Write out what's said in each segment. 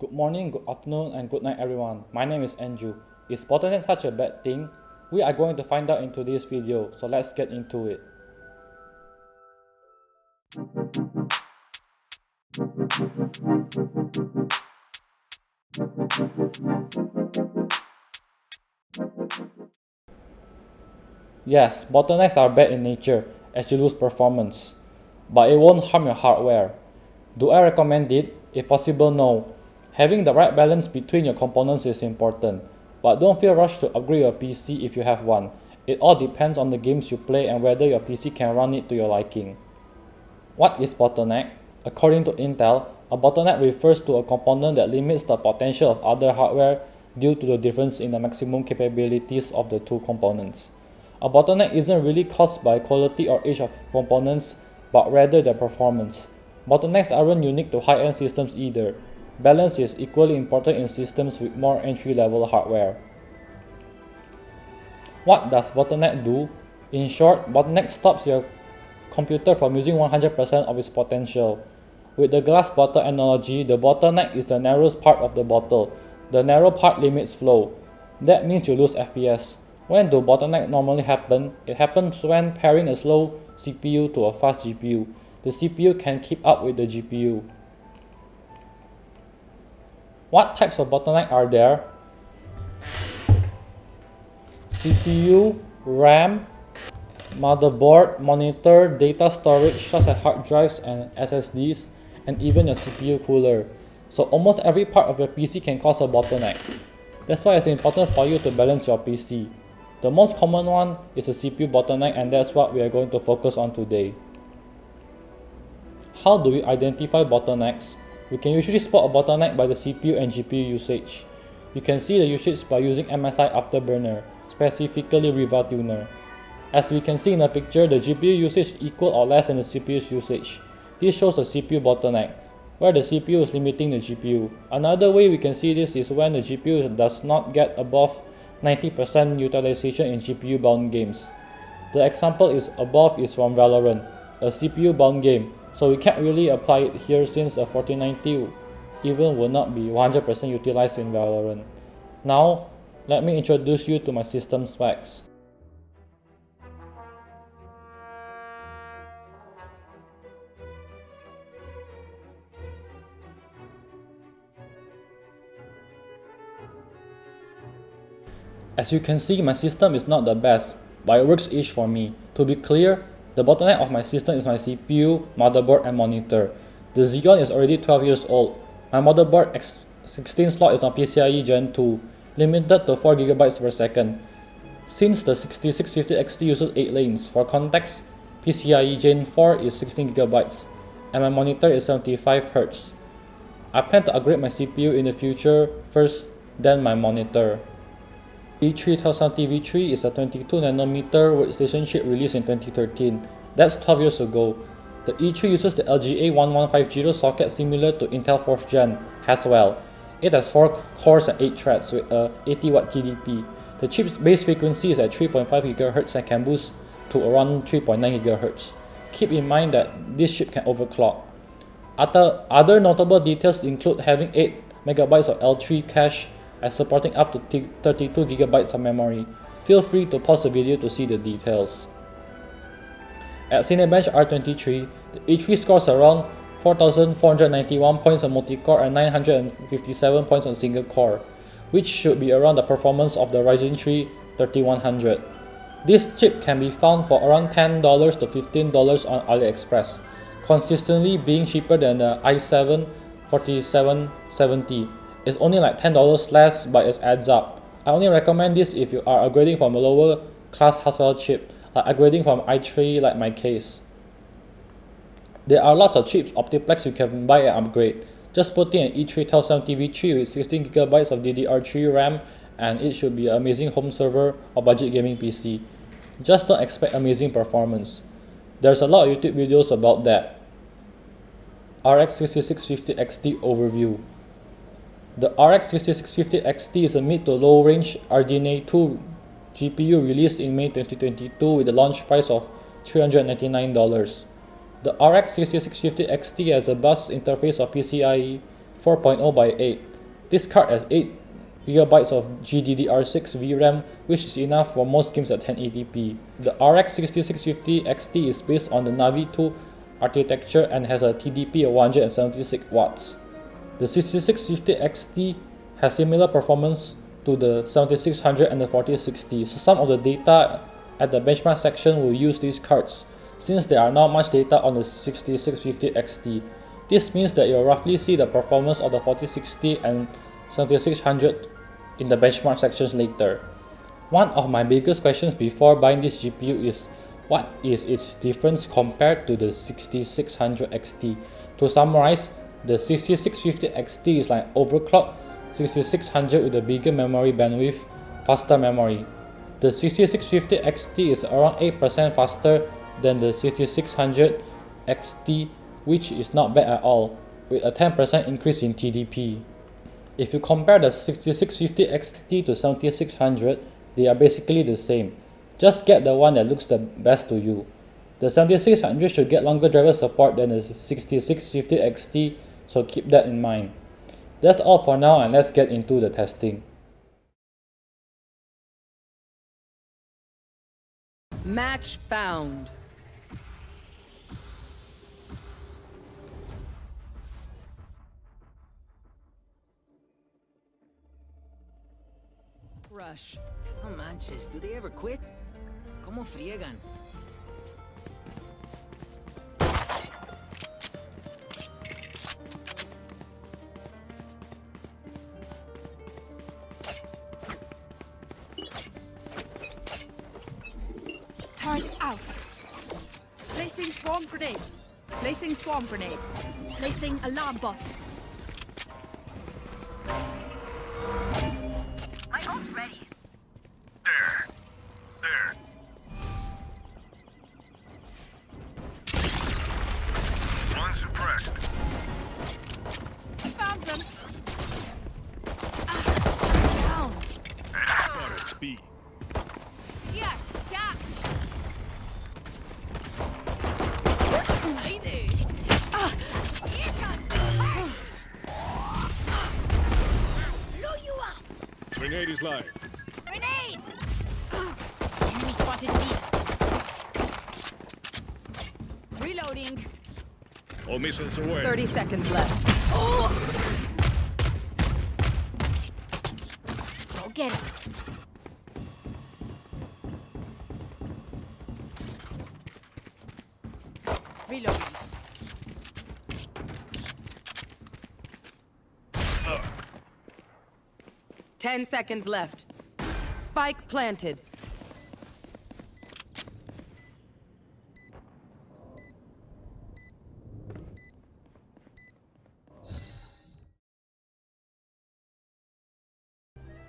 Good morning, good afternoon, and good night everyone. My name is Andrew. Is bottleneck such a bad thing? We are going to find out in today's video, so let's get into it. Yes, bottlenecks are bad in nature as you lose performance, but it won't harm your hardware. Do I recommend it? If possible, no. Having the right balance between your components is important, but don't feel rushed to upgrade your PC if you have one. It all depends on the games you play and whether your PC can run it to your liking. What is bottleneck? According to Intel, a bottleneck refers to a component that limits the potential of other hardware due to the difference in the maximum capabilities of the two components. A bottleneck isn't really caused by quality or age of components, but rather their performance. Bottlenecks aren't unique to high-end systems either. Balance is equally important in systems with more entry-level hardware. What does bottleneck do? In short, bottleneck stops your computer from using 100% of its potential. With the glass bottle analogy, the bottleneck is the narrowest part of the bottle. The narrow part limits flow. That means you lose FPS. When do bottleneck normally happen? It happens when pairing a slow CPU to a fast GPU. The CPU can keep up with the GPU. What types of bottleneck are there? CPU, RAM, motherboard, monitor, data storage such as hard drives and SSDs, and even your CPU cooler. So almost every part of your PC can cause a bottleneck. That's why it's important for you to balance your PC. The most common one is a CPU bottleneck, and that's what we are going to focus on today. How do we identify bottlenecks? We can usually spot a bottleneck by the CPU and GPU usage. You can see the usage by using MSI Afterburner, specifically Riva Tuner. As we can see in the picture, the GPU usage equal or less than the CPU's usage. This shows a CPU bottleneck, where the CPU is limiting the GPU. Another way we can see this is when the GPU does not get above 90% utilization in GPU-bound games. The example above is from Valorant, a CPU-bound game, so we can't really apply it here since a 4090 even will not be 100% utilized in Valorant. Now, let me introduce you to my system specs. As you can see, my system is not the best, but it works-ish for me. To be clear, the bottleneck of my system is my CPU, motherboard, and monitor. The Xeon is already 12 years old. My motherboard X16 slot is on PCIe Gen 2, limited to 4GB per second. Since the 6650xt uses 8 lanes, for context, PCIe Gen 4 is 16GB, and my monitor is 75Hz. I plan to upgrade my CPU in the future first, then my monitor. E3 is a 22nm workstation chip released in 2013. That's 12 years ago. The E3 uses the LGA 1150 socket similar to Intel 4th Gen as well. It has 4 cores and 8 threads with a 80W TDP. The chip's base frequency is at 3.5 GHz and can boost to around 3.9 GHz. Keep in mind that this chip can overclock. Other notable details include having 8MB of L3 cache and supporting up to 32GB of memory. Feel free to pause the video to see the details. At Cinebench R23, the E3 scores around 4,491 points on multi-core and 957 points on single core, which should be around the performance of the Ryzen 3 3100. This chip can be found for around $10 to $15 on AliExpress, consistently being cheaper than the i7 4770. It's only like $10 less, but it adds up. I only recommend this if you are upgrading from a lower class Haswell chip, like upgrading from i3 like my case. There are lots of cheap Optiplex you can buy and upgrade. Just put in an E3 1070V3 with 16GB of DDR3 RAM and it should be an amazing home server or budget gaming PC. Just don't expect amazing performance. There's a lot of YouTube videos about that. Rx6650xt Overview. The Rx6650xt is a mid to low range RDNA 2 GPU released in May 2022 with a launch price of $399. The Rx6650xt has a bus interface of PCIe 4.0 by 8, This card has 8GB of GDDR6 VRAM, which is enough for most games at 1080p. The Rx6650xt is based on the Navi 2 architecture and has a TDP of 176 watts. The 6650xt has similar performance to the 7600 and the 4060, so some of the data at the benchmark section will use these cards, since there are not much data on the 6650xt. This means that you'll roughly see the performance of the 4060 and 7600 in the benchmark sections later. One of my biggest questions before buying this GPU is what is its difference compared to the 6600XT? To summarize, the 6650XT is like overclocked 6600 with a bigger memory bandwidth, faster memory. The 6650XT is around 8% faster than the 6600XT, which is not bad at all, with a 10% increase in TDP. If you compare the 6650XT to 7600, they are basically the same. Just get the one that looks the best to you. The 7600 should get longer driver support than the 6650XT, so keep that in mind. That's all for now, and let's get into the testing. Match found. Rush. No manches, do they ever quit? ¿Cómo friegan? Turret out. Placing swarm grenade. Placing swarm grenade. Placing alarm bot. My ult's ready. There. One suppressed. Found them. Down. Spotted B. Here, catch. Blow you up. Grenade is live. Grenade. Enemy spotted B. Reloading. All missiles away. 30 seconds left. Go get it. Reloading. Uh. 10 seconds left. Spike planted.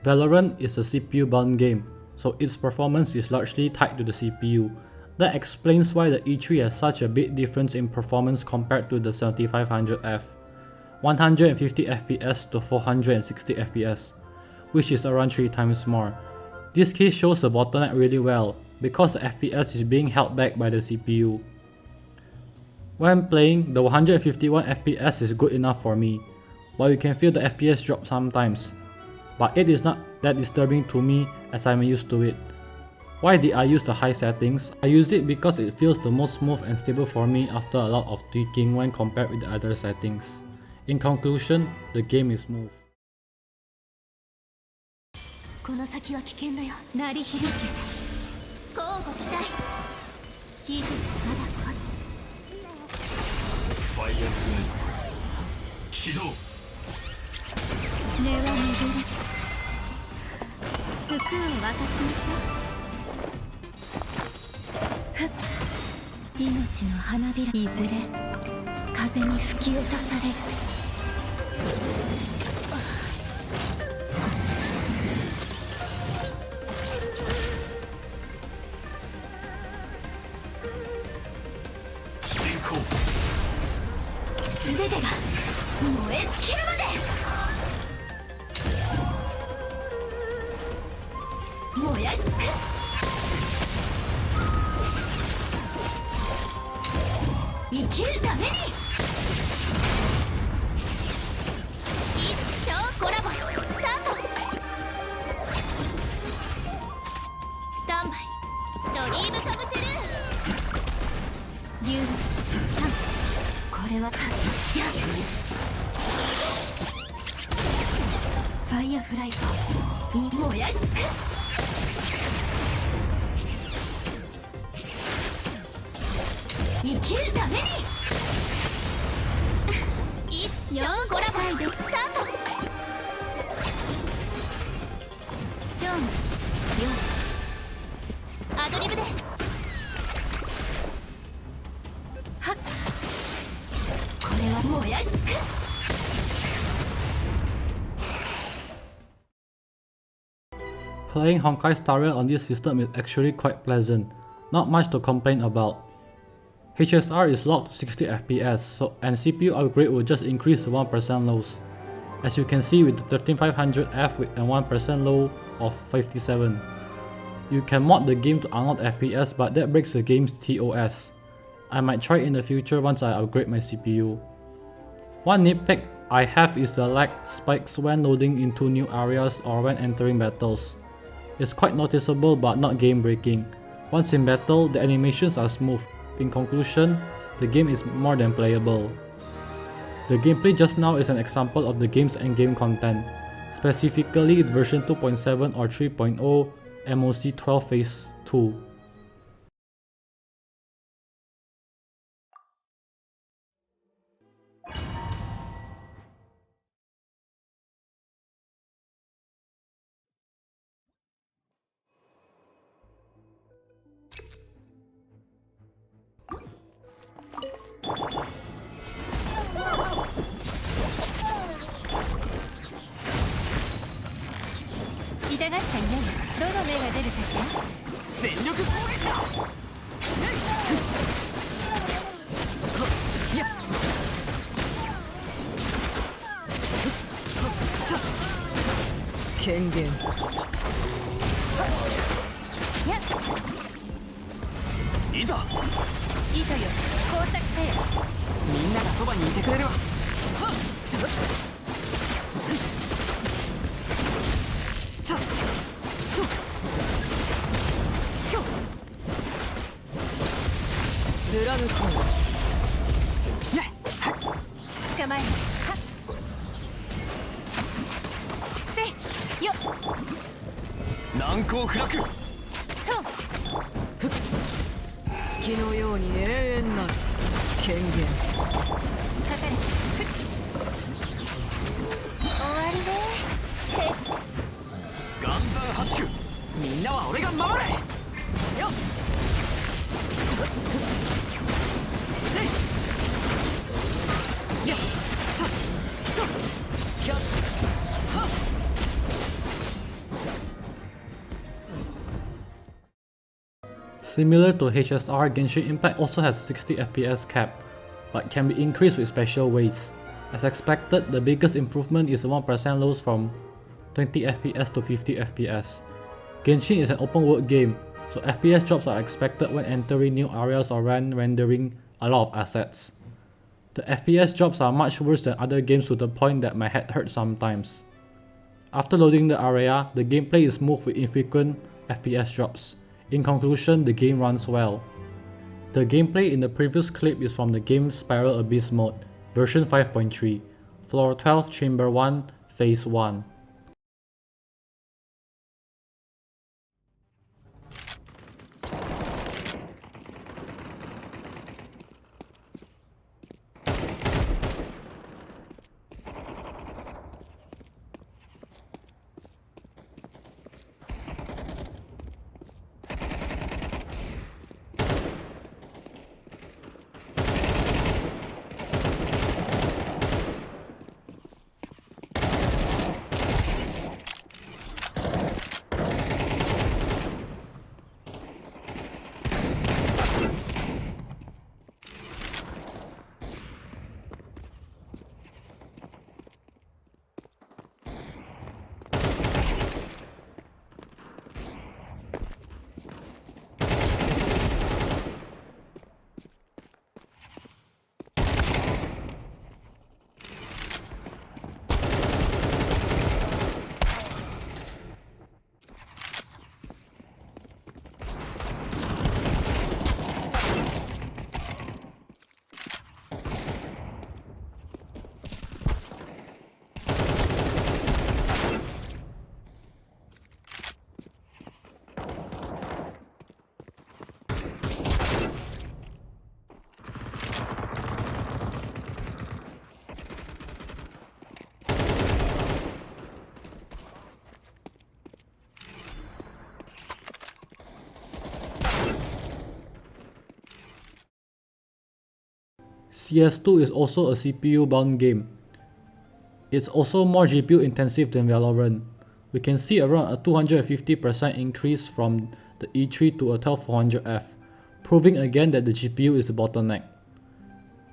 Valorant is a CPU-bound game, so its performance is largely tied to the CPU. That explains why the E3 has such a big difference in performance compared to the 7500F, 150 FPS to 460 FPS, which is around 3 times more. This case shows the bottleneck really well, because the FPS is being held back by the CPU. When playing, the 151 FPS is good enough for me, but you can feel the FPS drop sometimes. But it is not that disturbing to me as I'm used to it. Why did I use the high settings? I use it because it feels the most smooth and stable for me after a lot of tweaking when compared with the other settings. In conclusion, the game is smooth. この先は危険だよ。鳴り響け。交互期待。技術まだ来ず。ファイアグレード起動。根は巡る。服を分かちましょう。ふっ。命の花びらいずれ風に吹き落とされる。全てが燃え尽きるまで燃やし尽くす。生きるために一生コラボよ。ファイアフライト燃やし尽く生きるために一応コラボイでスタートジョン4アドリブではっこれは燃やし尽くPlaying Honkai Star Rail on this system is actually quite pleasant, not much to complain about. HSR is locked to 60 FPS, and CPU upgrade will just increase 1% lows. As you can see with the 13500F with a 1% low of 57. You can mod the game to unlock FPS, but that breaks the game's TOS. I might try it in the future once I upgrade my CPU. One nitpick I have is the lag spikes when loading into new areas or when entering battles. It's quite noticeable but not game breaking. Once in battle, the animations are smooth. In conclusion, the game is more than playable. The gameplay just now is an example of the game's endgame content, specifically version 2.7 or 3.0 MOC 12 Phase 2. Similar to HSR, Genshin Impact also has 60 FPS cap, but can be increased with special ways. As expected, the biggest improvement is 1% lows from 20 FPS to 50 FPS. Genshin is an open world game, so FPS drops are expected when entering new areas or when rendering a lot of assets. The FPS drops are much worse than other games to the point that my head hurts sometimes. After loading the area, the gameplay is smooth with infrequent FPS drops. In conclusion, the game runs well. The gameplay in the previous clip is from the game's Spiral Abyss mode, version 5.3, Floor 12, Chamber 1, Phase 1. CS2 is also a CPU-bound game. It's also more GPU intensive than Valorant. We can see around a 250% increase from the E3 to a 12400F, proving again that the GPU is a bottleneck.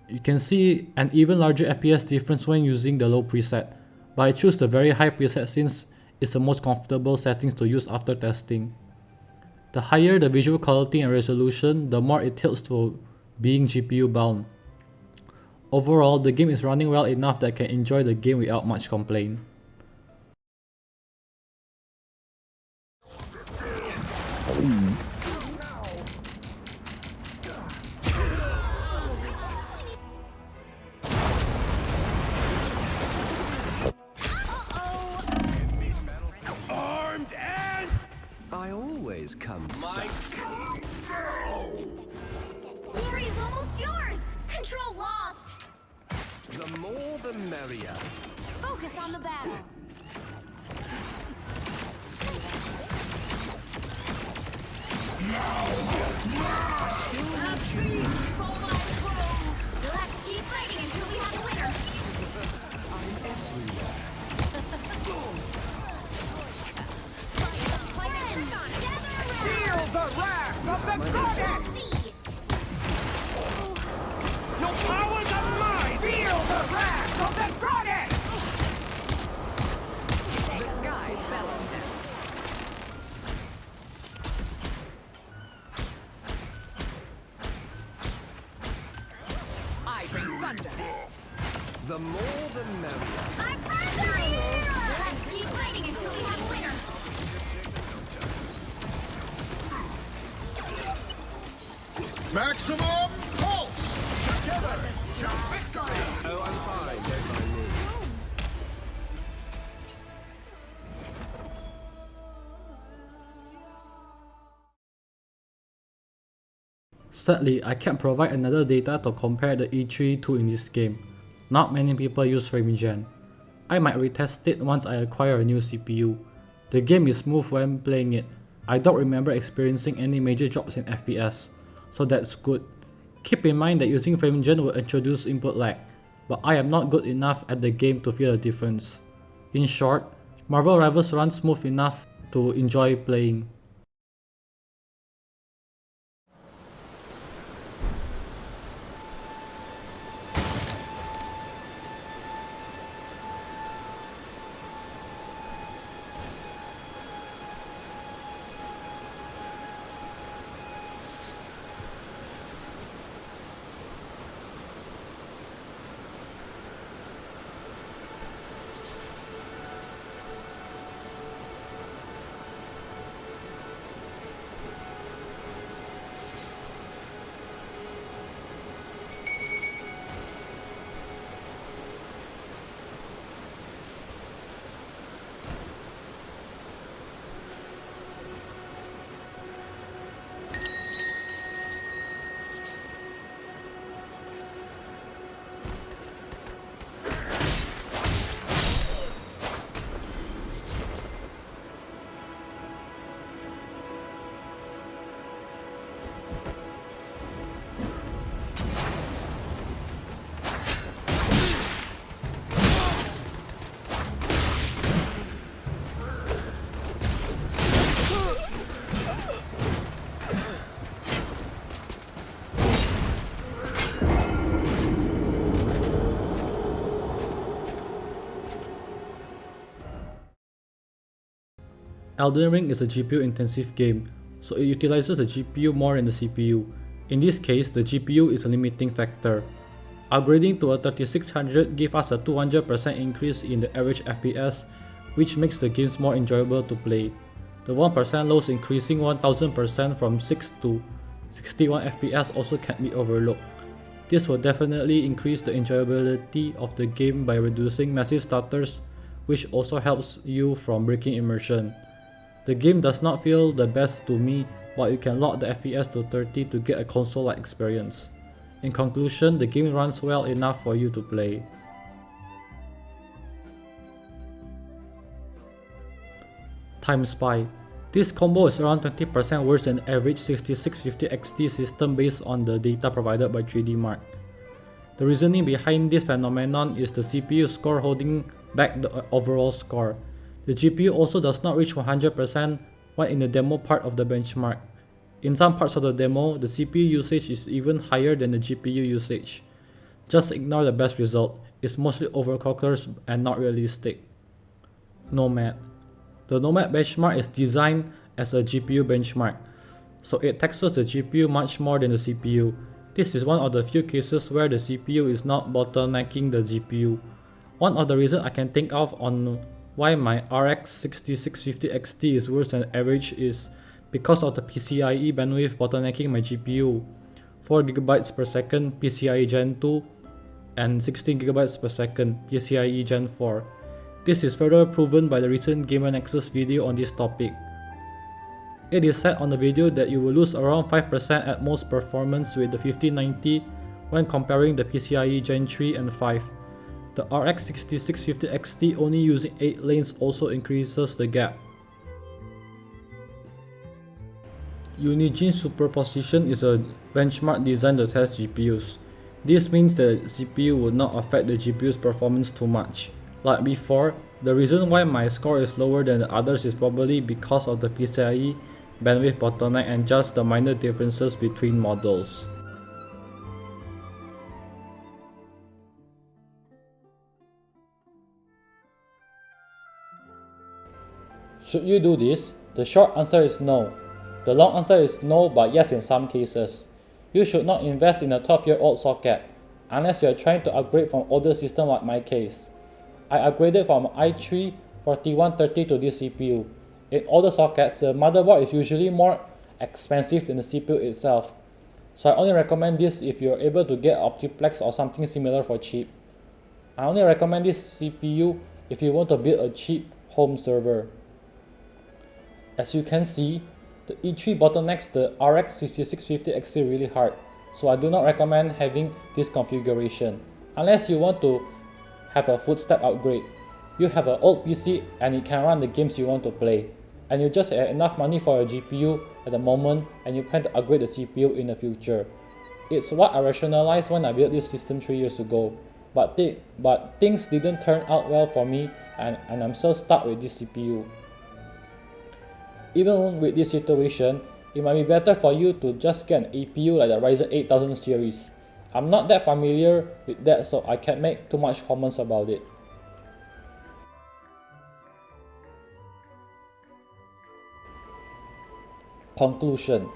You can see an even larger FPS difference when using the low preset, but I choose the very high preset since it's the most comfortable settings to use after testing. The higher the visual quality and resolution, the more it tilts to being GPU bound. Overall, the game is running well enough that I can enjoy the game without much complaint. Armed and I always come. my Theory is almost yours! Control lost! The more the merrier. Focus on the battle. So let's keep fighting until we have a winner. Feel the wrath of the goddess! Your powers are mine! Feel the wrath of the goddess! The sky fell on them. I bring thunder. The more the merrier. I'm perfect! So let's keep fighting until we have a winner. maximum pulse. Oh, I'm fine. Don't mind me. Sadly, I can't provide another data to compare the E3 to in this game. Not many people use FrameGen. I might retest it once I acquire a new CPU. The game is smooth when playing it. I don't remember experiencing any major drops in FPS, so that's good. Keep in mind that using FrameGen will introduce input lag, but I am not good enough at the game to feel the difference. In short, Marvel Rivals runs smooth enough to enjoy playing. Elden Ring is a GPU-intensive game, so it utilizes the GPU more than the CPU. In this case, the GPU is a limiting factor. Upgrading to a 3600 gave us a 200% increase in the average FPS, which makes the games more enjoyable to play. The 1% loss increasing 1000% from 6 to 61 FPS also can't be overlooked. This will definitely increase the enjoyability of the game by reducing massive stutters, which also helps you from breaking immersion. The game does not feel the best to me, but you can lock the FPS to 30 to get a console-like experience. In conclusion, the game runs well enough for you to play. Time Spy. This combo is around 20% worse than the average 6650xt system based on the data provided by 3D Mark. The reasoning behind this phenomenon is the CPU score holding back the overall score. The GPU also does not reach 100% when in the demo part of the benchmark. In some parts of the demo, the CPU usage is even higher than the GPU usage. Just ignore the best result, it's mostly overclockers and not realistic. Nomad. The Nomad benchmark is designed as a GPU benchmark, so it taxes the GPU much more than the CPU. This is one of the few cases where the CPU is not bottlenecking the GPU. One of the reasons I can think of on why my Rx6650xt is worse than average is because of the PCIe bandwidth bottlenecking my GPU. 4GB per second PCIe Gen 2 and 16GB per second PCIe Gen 4. This is further proven by the recent Gamer Nexus video on this topic. It is said on the video that you will lose around 5% at most performance with the 5090 when comparing the PCIe Gen 3 and 5. The Rx6650xt only using 8 lanes also increases the gap. Unigine Superimposition is a benchmark designed to test GPUs. This means the CPU would not affect the GPU's performance too much. Like before, the reason why my score is lower than the others is probably because of the PCIe bandwidth bottleneck and just the minor differences between models. Should you do this? The short answer is no. The long answer is no, but yes in some cases. You should not invest in a 12-year-old socket, unless you are trying to upgrade from older system like my case. I upgraded from i3 4130 to this CPU. In older sockets, the motherboard is usually more expensive than the CPU itself. So I only recommend this if you are able to get Optiplex or something similar for cheap. I only recommend this CPU if you want to build a cheap home server. As you can see, the E3 bottlenecks the Rx6650xt really hard, so I do not recommend having this configuration, unless you want to have a footstep upgrade. You have an old PC and it can run the games you want to play, and you just have enough money for a GPU at the moment and you plan to upgrade the CPU in the future. It's what I rationalized when I built this system 3 years ago, but things didn't turn out well for me and I'm still stuck with this CPU. Even with this situation, it might be better for you to just get an APU like the Ryzen 8000 series. I'm not that familiar with that, so I can't make too much comments about it. Conclusion.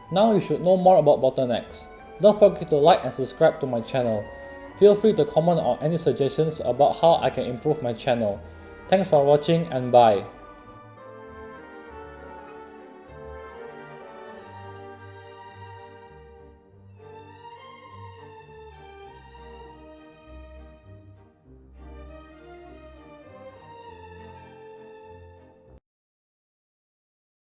Now you should know more about bottlenecks. Don't forget to like and subscribe to my channel. Feel free to comment on any suggestions about how I can improve my channel. Thanks for watching and bye.